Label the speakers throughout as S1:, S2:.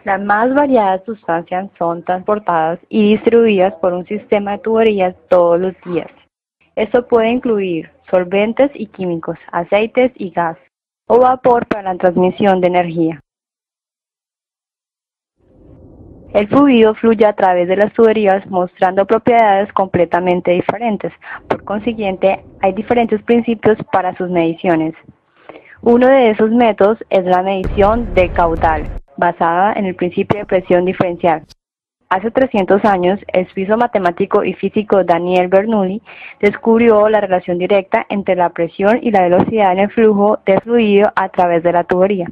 S1: Las más variadas sustancias son transportadas y distribuidas por un sistema de tuberías todos los días. Esto puede incluir solventes y químicos, aceites y gas, o vapor para la transmisión de energía. El fluido fluye a través de las tuberías mostrando propiedades completamente diferentes. Por consiguiente, hay diferentes principios para sus mediciones. Uno de esos métodos es la medición de caudal, basada en el principio de presión diferencial. Hace 300 años, el suizo matemático y físico Daniel Bernoulli descubrió la relación directa entre la presión y la velocidad en el flujo de fluido a través de la tubería.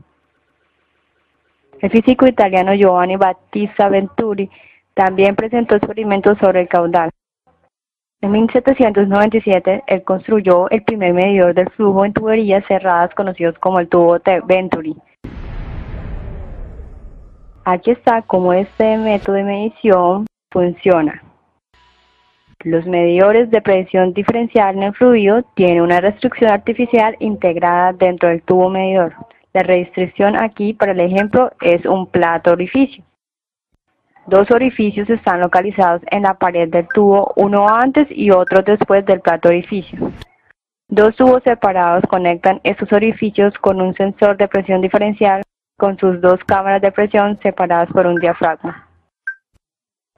S1: El físico italiano Giovanni Battista Venturi también presentó experimentos sobre el caudal. En 1797, él construyó el primer medidor del flujo en tuberías cerradas conocidos como el tubo de Venturi. Aquí está cómo este método de medición funciona. Los medidores de presión diferencial en el fluido tienen una restricción artificial integrada dentro del tubo medidor. La restricción aquí, para el ejemplo, es un plato orificio. Dos orificios están localizados en la pared del tubo, uno antes y otro después del plato orificio. Dos tubos separados conectan estos orificios con un sensor de presión diferencial con sus dos cámaras de presión separadas por un diafragma.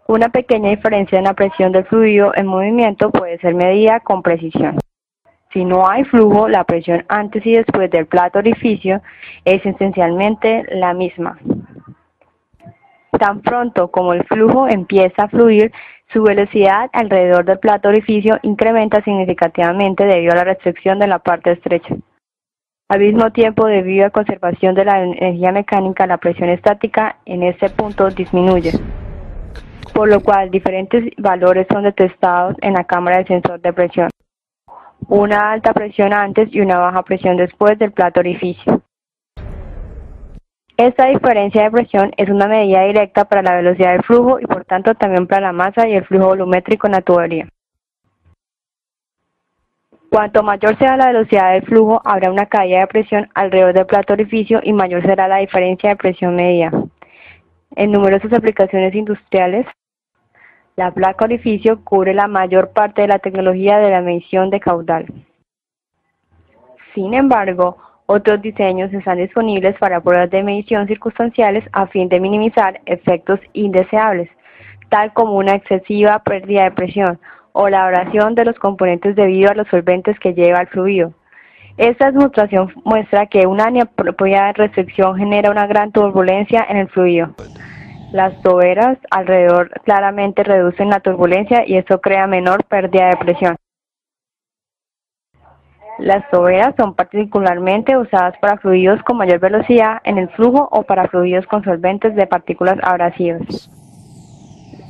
S1: Una pequeña diferencia en la presión del fluido en movimiento puede ser medida con precisión. Si no hay flujo, la presión antes y después del plato orificio es esencialmente la misma. Tan pronto como el flujo empieza a fluir, su velocidad alrededor del plato orificio incrementa significativamente debido a la restricción de la parte estrecha. Al mismo tiempo, debido a la conservación de la energía mecánica, la presión estática en este punto disminuye, por lo cual diferentes valores son detectados en la cámara del sensor de presión. Una alta presión antes y una baja presión después del plato orificio. Esta diferencia de presión es una medida directa para la velocidad del flujo y por tanto también para la masa y el flujo volumétrico en la tubería. Cuanto mayor sea la velocidad del flujo, habrá una caída de presión alrededor del plato orificio y mayor será la diferencia de presión medida. En numerosas aplicaciones industriales, la placa orificio cubre la mayor parte de la tecnología de la medición de caudal. Sin embargo, otros diseños están disponibles para pruebas de medición circunstanciales a fin de minimizar efectos indeseables, tal como una excesiva pérdida de presión o la abrasión de los componentes debido a los solventes que lleva el fluido. Esta demostración muestra que una inapropiada restricción genera una gran turbulencia en el fluido. Las toberas alrededor claramente reducen la turbulencia y esto crea menor pérdida de presión. Las toberas son particularmente usadas para fluidos con mayor velocidad en el flujo o para fluidos con solventes de partículas abrasivas.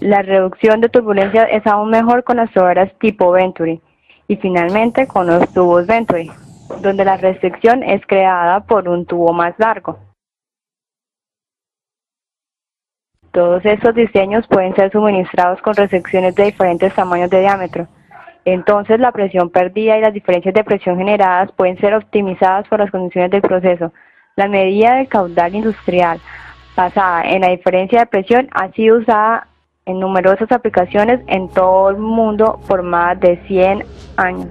S1: La reducción de turbulencia es aún mejor con las toberas tipo Venturi y finalmente con los tubos Venturi, donde la restricción es creada por un tubo más largo. Todos estos diseños pueden ser suministrados con restricciones de diferentes tamaños de diámetro. Entonces, la presión perdida y las diferencias de presión generadas pueden ser optimizadas por las condiciones del proceso. La medida del caudal industrial, basada en la diferencia de presión, ha sido usada en numerosas aplicaciones en todo el mundo por más de 100 años.